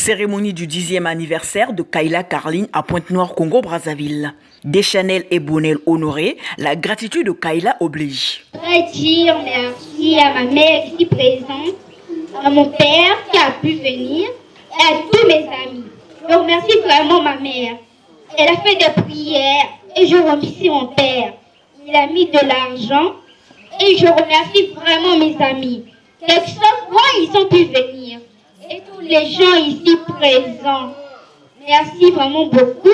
Cérémonie du 10e anniversaire de Kayla Carline à Pointe-Noire, Congo-Brazzaville. Deschanel et Bonnel honorés, la gratitude de Kayla oblige. Je voudrais dire merci à ma mère ici présente, à mon père qui a pu venir et à tous mes amis. Je remercie vraiment ma mère. Elle a fait des prières et je remercie mon père. Il a mis de l'argent et je remercie vraiment mes amis. Quelquefois, ils ont pu venir. Et tous les gens ici présents. Merci vraiment beaucoup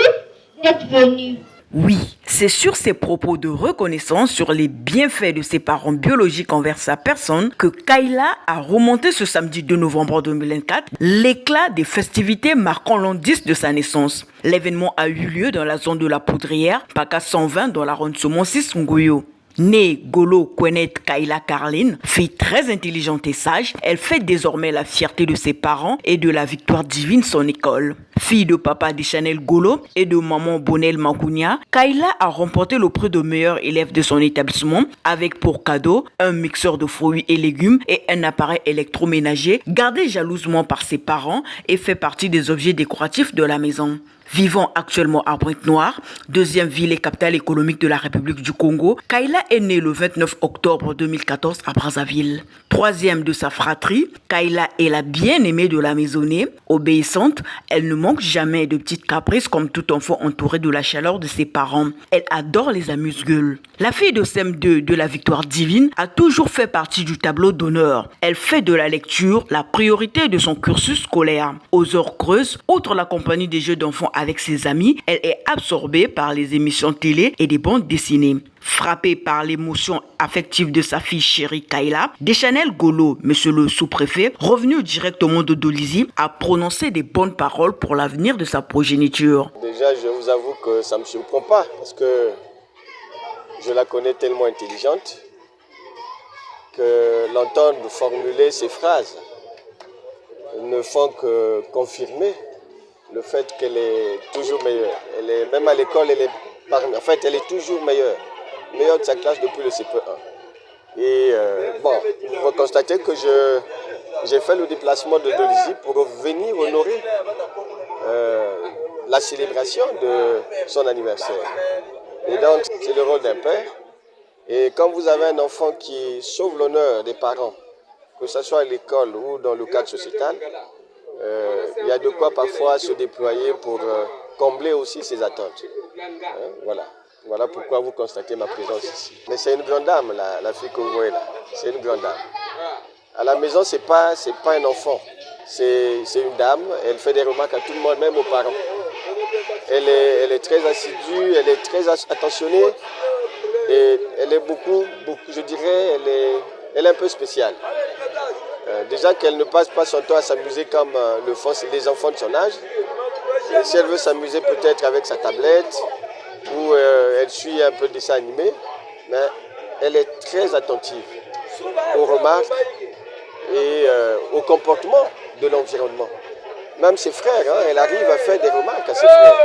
d'être venus. Oui, c'est sur ces propos de reconnaissance sur les bienfaits de ses parents biologiques envers sa personne que Kayla a remonté ce samedi 2 novembre 2024 l'éclat des festivités marquant l'an 10 de sa naissance. L'événement a eu lieu dans la zone de la Poudrière, Paka 120 dans l'arrondissement 6 Ngoyo. Née Golo Kwenet Kayla Carline, fille très intelligente et sage, elle fait désormais la fierté de ses parents et de la victoire divine de son école. Fille de papa Deschanel Golo et de maman Bonnel Magounia, Kayla a remporté le prix de meilleur élève de son établissement avec pour cadeau un mixeur de fruits et légumes et un appareil électroménager gardé jalousement par ses parents et fait partie des objets décoratifs de la maison. Vivant actuellement à Pointe-Noire, deuxième ville et capitale économique de la République du Congo, Kayla est née le 29 octobre 2014 à Brazzaville. Troisième de sa fratrie, Kayla est la bien-aimée de la maisonnée. Obéissante, elle ne manque jamais de petites caprices comme tout enfant entouré de la chaleur de ses parents. Elle adore les amuse-gueules. La fille de CM2 de la victoire divine a toujours fait partie du tableau d'honneur. Elle fait de la lecture la priorité de son cursus scolaire. Aux heures creuses, outre la compagnie des jeux d'enfants avec ses amis, elle est absorbée par les émissions télé et des bandes dessinées. Frappée par l'émotion affective de sa fille chérie Kayla, Deschanel Golo, monsieur le sous-préfet, revenu directement de Dolisie, a prononcé des bonnes paroles pour l'avenir de sa progéniture. Déjà, je vous avoue que ça ne me surprend pas parce que je la connais tellement intelligente que l'entendre formuler ces phrases ne font que confirmer le fait qu'elle est toujours meilleure. Même à l'école, elle est toujours meilleure de sa classe depuis le CP1. Et vous constatez que j'ai fait le déplacement de Dolisie pour venir honorer la célébration de son anniversaire. Et donc, c'est le rôle d'un père. Et quand vous avez un enfant qui sauve l'honneur des parents, que ce soit à l'école ou dans le cadre sociétal, il y a de quoi parfois se déployer pour combler aussi ses attentes. Voilà pourquoi vous constatez ma présence ici. Mais c'est une grande dame, la fille que vous voyez là. C'est une grande dame. À la maison, c'est pas un enfant. C'est une dame. Elle fait des remarques à tout le monde, même aux parents. Elle est très assidue, elle est très attentionnée. Et elle est beaucoup, je dirais, elle est un peu spéciale. Déjà qu'elle ne passe pas son temps à s'amuser comme le font les enfants de son âge. Et si elle veut s'amuser peut-être avec sa tablette, ou elle suit un peu de dessin animé, mais elle est très attentive aux remarques et au comportement de l'environnement. Même ses frères, elle arrive à faire des remarques à ses frères.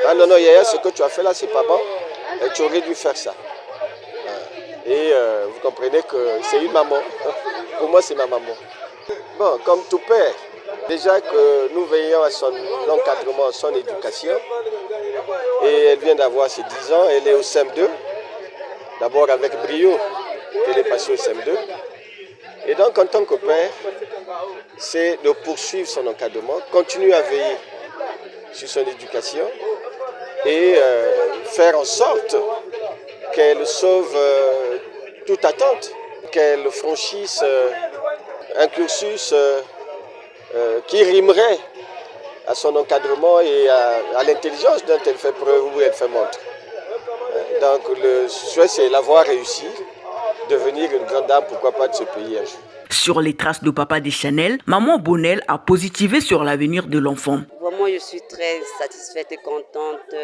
Ah non, Yaya, ce que tu as fait là, c'est pas bon, et tu aurais dû faire ça. Et vous comprenez que c'est une maman. Pour moi, c'est ma maman. Bon, comme tout père, déjà que nous veillons à son encadrement, à son éducation, et elle vient d'avoir ses 10 ans, elle est au CM2, d'abord avec brio, elle est passée au CM2. Et donc, en tant que père, c'est de poursuivre son encadrement, continuer à veiller sur son éducation et faire en sorte qu'elle sauve toute attente, qu'elle franchisse un cursus qui rimerait à son encadrement et à l'intelligence dont elle fait preuve ou elle fait montre. Donc le souhait, c'est l'avoir réussi, devenir une grande dame, pourquoi pas, de ce pays un jour. Sur les traces de papa Deschanel, maman Bonnel a positivé sur l'avenir de l'enfant. Vraiment, je suis très satisfaite et contente.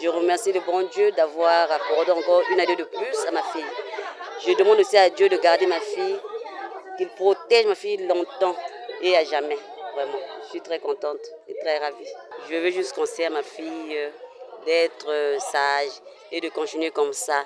Je remercie le bon Dieu d'avoir accordé encore une année de plus à ma fille. Je demande aussi à Dieu de garder ma fille, qu'il protège ma fille longtemps et à jamais. Vraiment, je suis très contente et très ravie. Je veux juste conseiller à ma fille d'être sage et de continuer comme ça.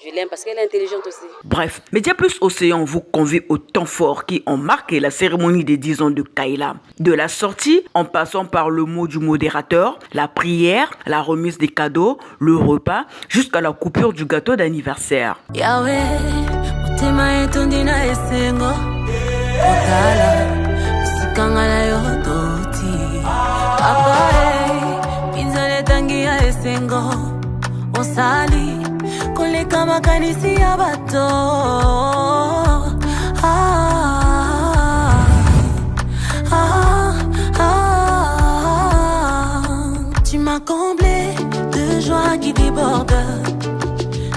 Je l'aime parce qu'elle est intelligente aussi. Bref, Média Plus Océan vous convie au temps fort qui ont marqué la cérémonie des 10 ans de Kayla. De la sortie, en passant par le mot du modérateur, la prière, la remise des cadeaux, le repas, jusqu'à la coupure du gâteau d'anniversaire. Yahweh, mutima yetu ndina esengo, otala, usikangala yototi. Papa, pinzale tangia esengo, osali, koleka makanisi ya bato. Tu m'as comblé de joie qui déborde.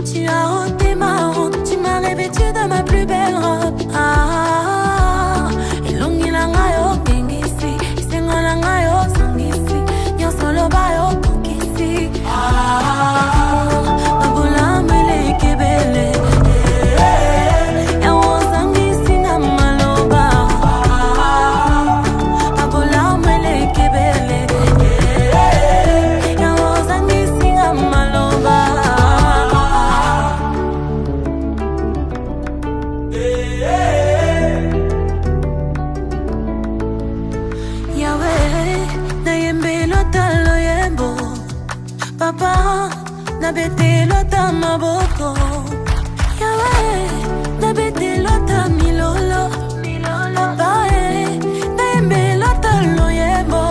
Tu as ôté ma honte, tu m'as revêtu de ma plus belle robe. Elongi langa yo kengisi, isengo langa yo sangisi, nyonso loba yo kokisi. Babola mele kebele, yawo sangisi na maloba. Babola mele kebele, yawo sangisi na maloba. Papa, na bete lota maboko. Yahweh, na bete lota milolo. Papa, na yembe lota loyebo.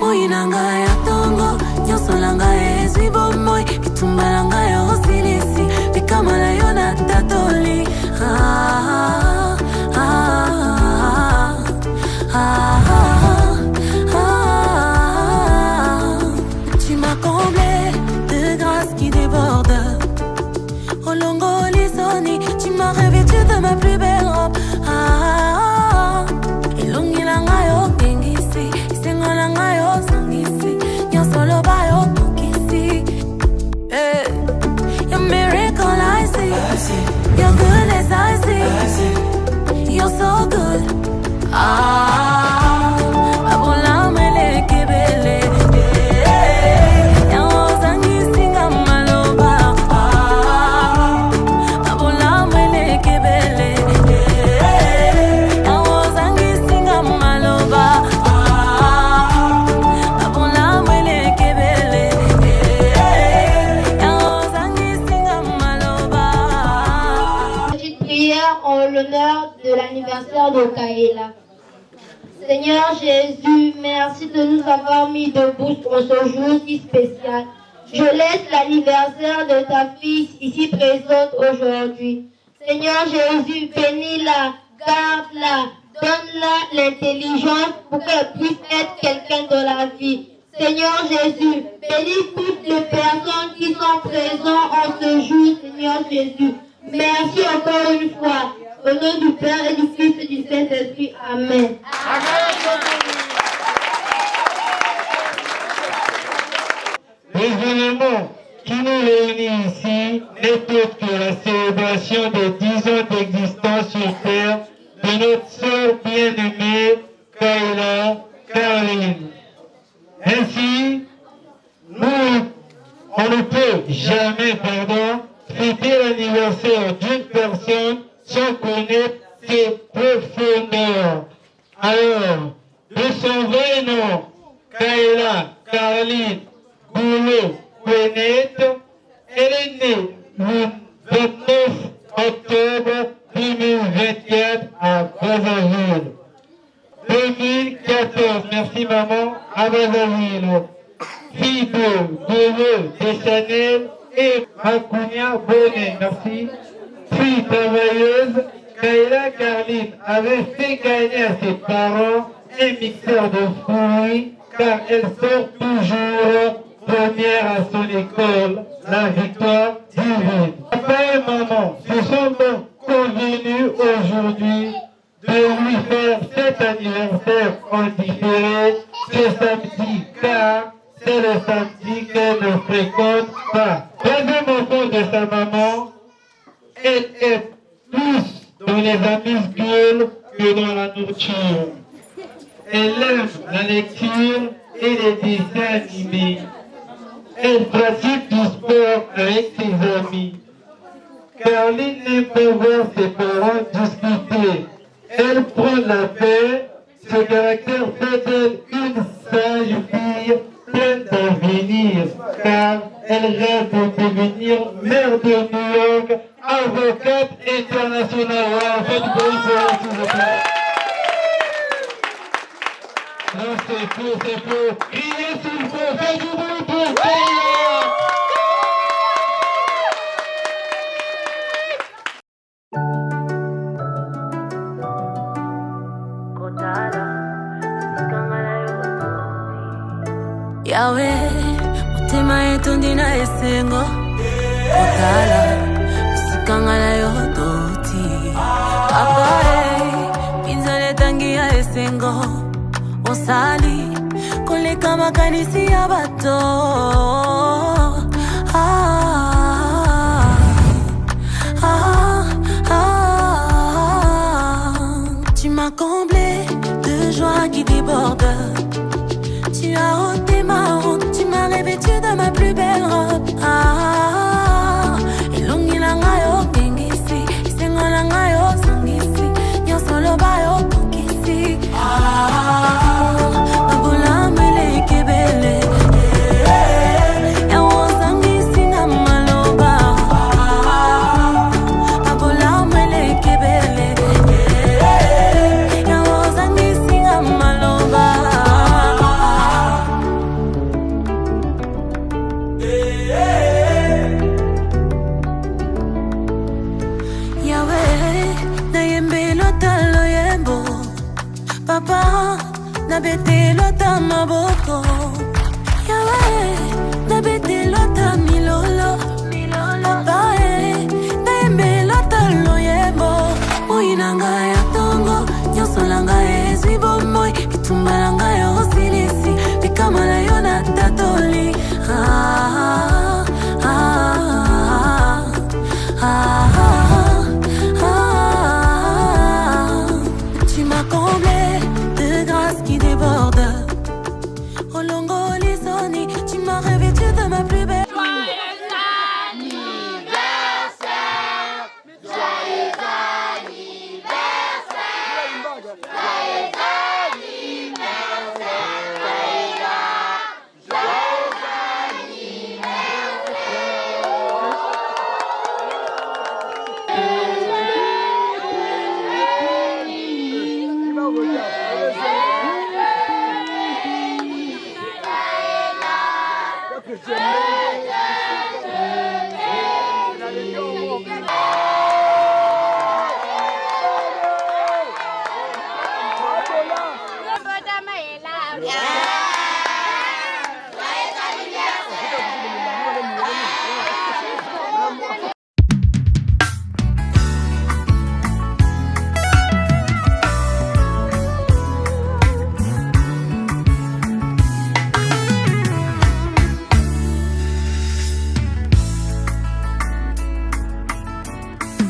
Uinanga ya tongo, nyoso langa ezwi bomoy. Kitumba langa yo silisi, bikamala yo na tatoli. Tu m'as comblé de grâce qui déborde. Olongo lisoni, tu m'as revêtu de ma plus belle robe. Elongi langa yo kengisi, isengo langa yo sangisi, nyonso loba yo kokisi. Your miracle I see, your goodness I see, you're so good. Babola mele kebele. En l'honneur de l'anniversaire de Kayla. Seigneur Jésus, merci de nous avoir mis debout pour ce jour si spécial. Je laisse l'anniversaire de ta fille ici présente aujourd'hui. Seigneur Jésus, bénis-la, garde-la, donne-la l'intelligence pour qu'elle puisse être quelqu'un dans la vie. Seigneur Jésus, bénis toutes les personnes qui sont présentes en ce jour, Seigneur Jésus. Merci encore une fois. Au nom du Père et du Fils et du Saint-Esprit. Amen. L'événement qui nous réunit ici n'est autre que la célébration des 10 ans d'existence sur Terre de notre sœur bien-aimée, Kayla Caroline. Ainsi, on ne peut jamais, fêter l'anniversaire d'une personne sans connaître ses profondeurs. Alors, de son vrai nom, Kayla Caroline Goulot Kwenet, elle est née le 29 octobre 2024 à Brazzaville. 2014, merci maman, à Brazzaville. Fille de Goulot Deschanel et Makunia Bonnet, merci. Fille travailleuse, Kayla Caroline avait fait gagner à ses parents un mixeur de fruits car elle sort toujours première à son école, la Victoire Divine. Papa et maman se sont donc convenus aujourd'hui de lui faire cet anniversaire en différé ce samedi car c'est le samedi qu'elle ne fréquente pas. Deuxième enfant de sa maman, elle est plus dans les amuse-gueules que dans la nourriture. Elle aime la lecture et les dessins animés. Elle pratique du sport avec ses amis. Caroline n'aime pas voir ses parents discuter. Elle prend la paix. Ce caractère fait d'elle une sage fille pleine d'avenir, car elle rêve de devenir mère de New York, avocate internationale. Voilà, faites du bruit pour elle, s'il vous plaît. Non, c'est faux. Criez s'il vous plaît, faites du bruit pour Kayla. Yahweh, mutima yetu ndina esengo Otala, usikangala yodoti Papa, pinzale tangi ya esengo Osali, kulika makanisi ya bato Tu m'as comblé de joie qui déborde. Tu as ôté ma honte, tu m'as revêtu de ma plus belle robe. Elongi langa yo gengisi, isengo langa yo sangisi, nyonso loba yo kokisi. Mabola mele kebele, yawo sangisi na maloba. Mabola mele kebele, yawo sangisi na maloba. Papa, nabete lota maboko. Yahweh, nabete lota milolo. Papa, naembe lota loyembo. Moinanga ya tongo, nyonso langa ezwi bomoi. Bitumba langa ya osilisi, bikamala yo na tatoli. Tu m'as comblé de grâce qui déborde. Olongo Lisoni, tu m'as revêtu de ma plus belle.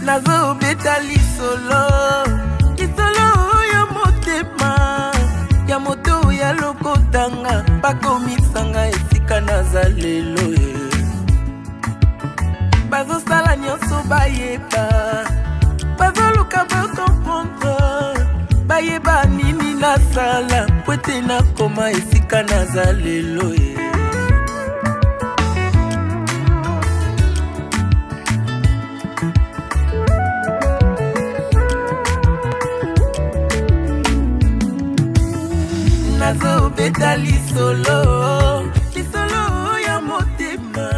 Nazo beta lisolo ya motema ya moto ya lokotanga bakomisanga esika nazalelo bazosala nyonso bayeba bazoluka bakomprendre bayeba nini nasala po ete nakoma esika nazalelo Nazo beta lisolo ya motema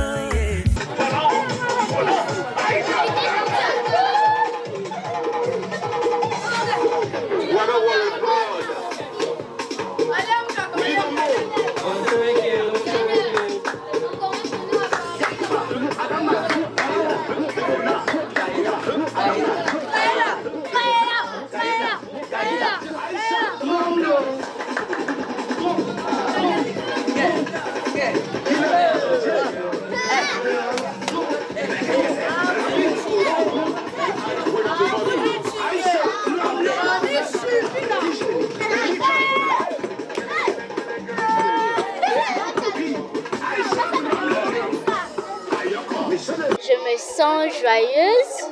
Je me sens joyeuse,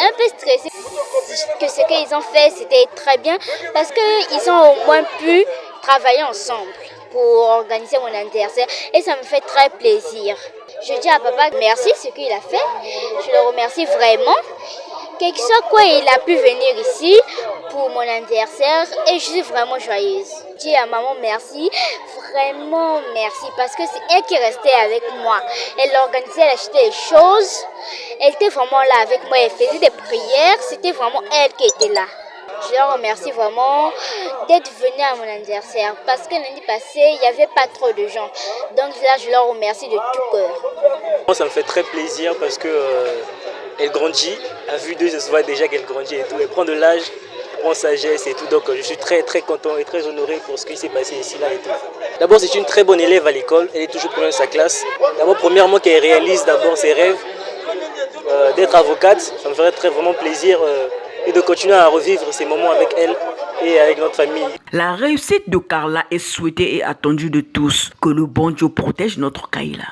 un peu stressée que ce qu'ils ont fait c'était très bien parce qu'ils ont au moins pu travailler ensemble pour organiser mon anniversaire et ça me fait très plaisir. Je dis à papa merci ce qu'il a fait, je le remercie vraiment. Quel que soit quoi, il a pu venir ici pour mon anniversaire et je suis vraiment joyeuse. Je dis à maman merci, vraiment merci parce que c'est elle qui restait avec moi. Elle organisait, elle achetait les choses, elle était vraiment là avec moi, elle faisait des prières, c'était vraiment elle qui était là. Je leur remercie vraiment d'être venus à mon anniversaire parce que l'année passée, il n'y avait pas trop de gens. Donc là, je leur remercie de tout cœur. Ça me fait très plaisir parce que elle grandit. À vue d'eux, ça se voit déjà qu'elle grandit et tout. Elle prend de l'âge, elle prend sagesse et tout. Donc je suis très très content et très honoré pour ce qui s'est passé ici là et tout. D'abord, c'est une très bonne élève à l'école. Elle est toujours première de sa classe. D'abord, premièrement, qu'elle réalise d'abord ses rêves d'être avocate. Ça me ferait vraiment plaisir. Et de continuer à revivre ces moments avec elle et avec notre famille. La réussite de Carla est souhaitée et attendue de tous. Que le bon Dieu protège notre Kayla.